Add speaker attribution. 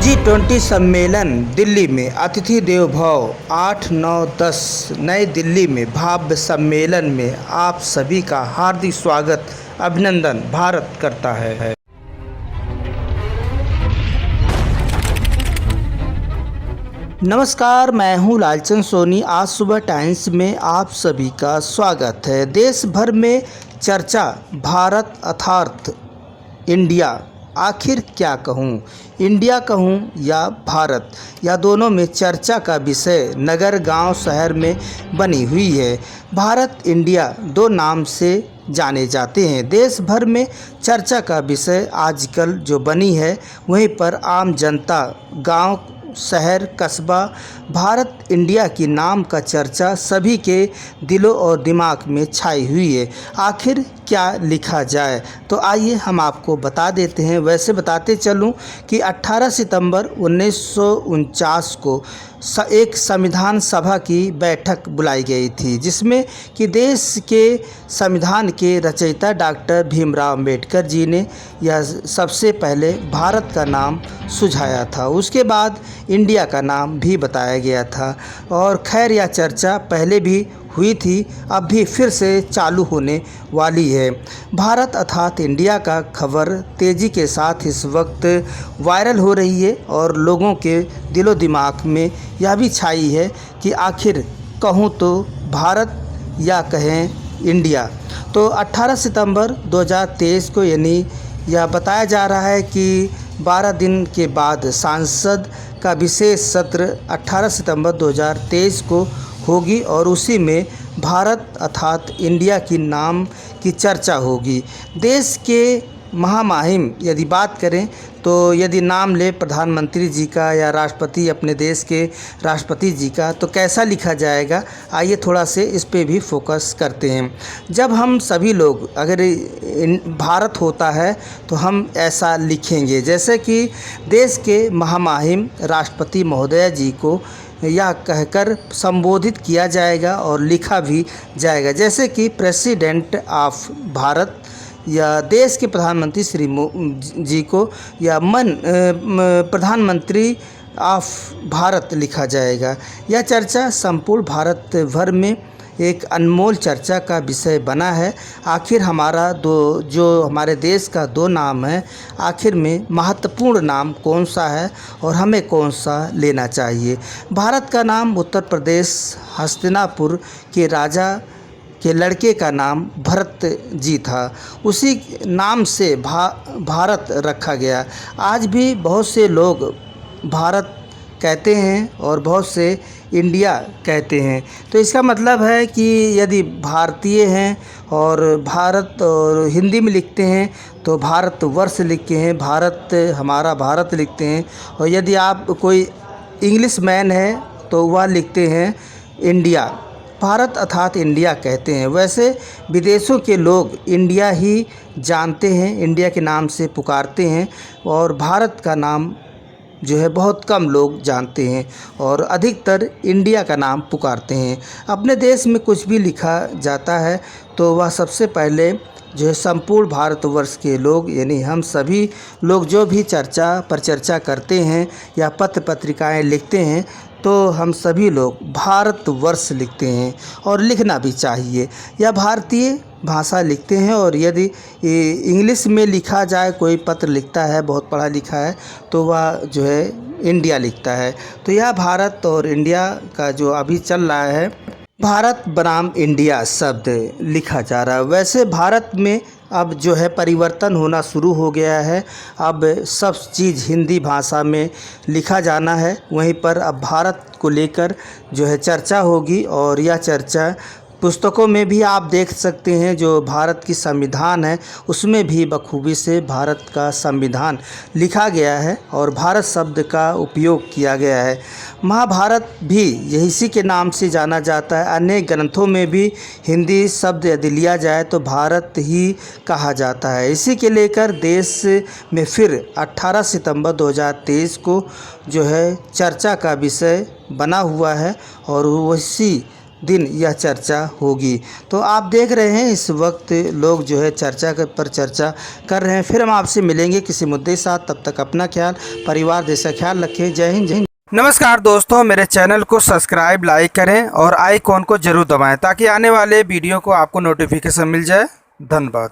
Speaker 1: G20 सम्मेलन दिल्ली में अतिथि देवो भव 8, 9, 10 नई दिल्ली में भव्य सम्मेलन में आप सभी का हार्दिक स्वागत अभिनंदन भारत करता है। नमस्कार, मैं हूं लालचंद सोनी। आज सुबह टाइम्स में आप सभी का स्वागत है। देश भर में चर्चा भारत अर्थात इंडिया। आखिर क्या कहूँ, इंडिया कहूँ या भारत, या दोनों में चर्चा का विषय नगर गांव शहर में बनी हुई है। भारत इंडिया दो नाम से जाने जाते हैं। देश भर में चर्चा का विषय आजकल जो बनी है, वहीं पर आम जनता गांव शहर कस्बा भारत इंडिया की नाम का चर्चा सभी के दिलों और दिमाग में छाई हुई है। आखिर क्या लिखा जाए, तो आइए हम आपको बता देते हैं। वैसे बताते चलूं कि 18 सितंबर 1949 को एक संविधान सभा की बैठक बुलाई गई थी, जिसमें कि देश के संविधान के रचयिता डॉक्टर भीमराव अंबेडकर जी ने यह सबसे पहले भारत का नाम सुझाया था। उसके बाद इंडिया का नाम भी बताया गया था। और खैर, यह चर्चा पहले भी हुई थी, अब भी फिर से चालू होने वाली है। भारत अर्थात इंडिया का खबर तेज़ी के साथ इस वक्त वायरल हो रही है और लोगों के दिलो दिमाग में यह भी छाई है कि आखिर कहूँ तो भारत या कहें इंडिया। तो 18 सितंबर 2023 को यानी यह बताया जा रहा है कि 12 दिन के बाद सांसद का विशेष सत्र 18 सितंबर 2023 को होगी और उसी में भारत अर्थात इंडिया की नाम की चर्चा होगी। देश के महामहिम यदि बात करें तो यदि नाम ले प्रधानमंत्री जी का या राष्ट्रपति अपने देश के राष्ट्रपति जी का, तो कैसा लिखा जाएगा, आइए थोड़ा से इस पे भी फोकस करते हैं। जब हम सभी लोग अगर भारत होता है तो हम ऐसा लिखेंगे, जैसे कि देश के महामहिम राष्ट्रपति महोदय जी को यह कहकर संबोधित किया जाएगा और लिखा भी जाएगा, जैसे कि प्रेसिडेंट ऑफ भारत या देश के प्रधानमंत्री श्री जी को या प्रधानमंत्री ऑफ भारत लिखा जाएगा। यह चर्चा संपूर्ण भारत भर में एक अनमोल चर्चा का विषय बना है। आखिर हमारा जो हमारे देश का दो नाम है, आखिर में महत्वपूर्ण नाम कौन सा है और हमें कौन सा लेना चाहिए। भारत का नाम उत्तर प्रदेश हस्तिनापुर के राजा के लड़के का नाम भरत जी था, उसी नाम से भारत रखा गया। आज भी बहुत से लोग भारत कहते हैं और बहुत से इंडिया कहते हैं। तो इसका मतलब है कि यदि भारतीय हैं और भारत और हिंदी में लिखते हैं तो भारतवर्ष लिखते हैं, भारत हमारा भारत लिखते हैं। और यदि आप कोई इंग्लिश मैन है तो वह लिखते हैं इंडिया। भारत अर्थात इंडिया कहते हैं। वैसे विदेशों के लोग इंडिया ही जानते हैं, इंडिया के नाम से पुकारते हैं और भारत का नाम जो है बहुत कम लोग जानते हैं और अधिकतर इंडिया का नाम पुकारते हैं। अपने देश में कुछ भी लिखा जाता है तो वह सबसे पहले जो है संपूर्ण भारतवर्ष के लोग यानी हम सभी लोग जो भी चर्चा करते हैं या पत्र पत्रिकाएं लिखते हैं, तो हम सभी लोग भारतवर्ष लिखते हैं और लिखना भी चाहिए। या भारतीय भाषा लिखते हैं और यदि इंग्लिश में लिखा जाए, कोई पत्र लिखता है बहुत पढ़ा लिखा है, तो वह जो है इंडिया लिखता है। तो यह भारत और इंडिया का जो अभी चल रहा है, भारत बनाम इंडिया शब्द लिखा जा रहा है। वैसे भारत में अब जो है परिवर्तन होना शुरू हो गया है। अब सब चीज़ हिंदी भाषा में लिखा जाना है। वहीं पर अब भारत को लेकर जो है चर्चा होगी और यह चर्चा पुस्तकों में भी आप देख सकते हैं। जो भारत की संविधान है उसमें भी बखूबी से भारत का संविधान लिखा गया है और भारत शब्द का उपयोग किया गया है। महाभारत भी इसी के नाम से जाना जाता है। अन्य ग्रंथों में भी हिंदी शब्द यदि लिया जाए तो भारत ही कहा जाता है। इसी के लेकर देश में फिर 18 सितंबर 2023 को जो है चर्चा का विषय बना हुआ है और उसी दिन यह चर्चा होगी। तो आप देख रहे हैं इस वक्त लोग जो है चर्चा पर चर्चा कर रहे हैं। फिर हम आपसे मिलेंगे किसी मुद्दे के साथ, तब तक अपना ख्याल, परिवार जैसा ख्याल रखें। जय हिंद, जय हिंद। नमस्कार दोस्तों, मेरे चैनल को सब्सक्राइब, लाइक करें और आइकॉन को जरूर दबाएं ताकि आने वाले वीडियो को आपको नोटिफिकेशन मिल जाए। धन्यवाद।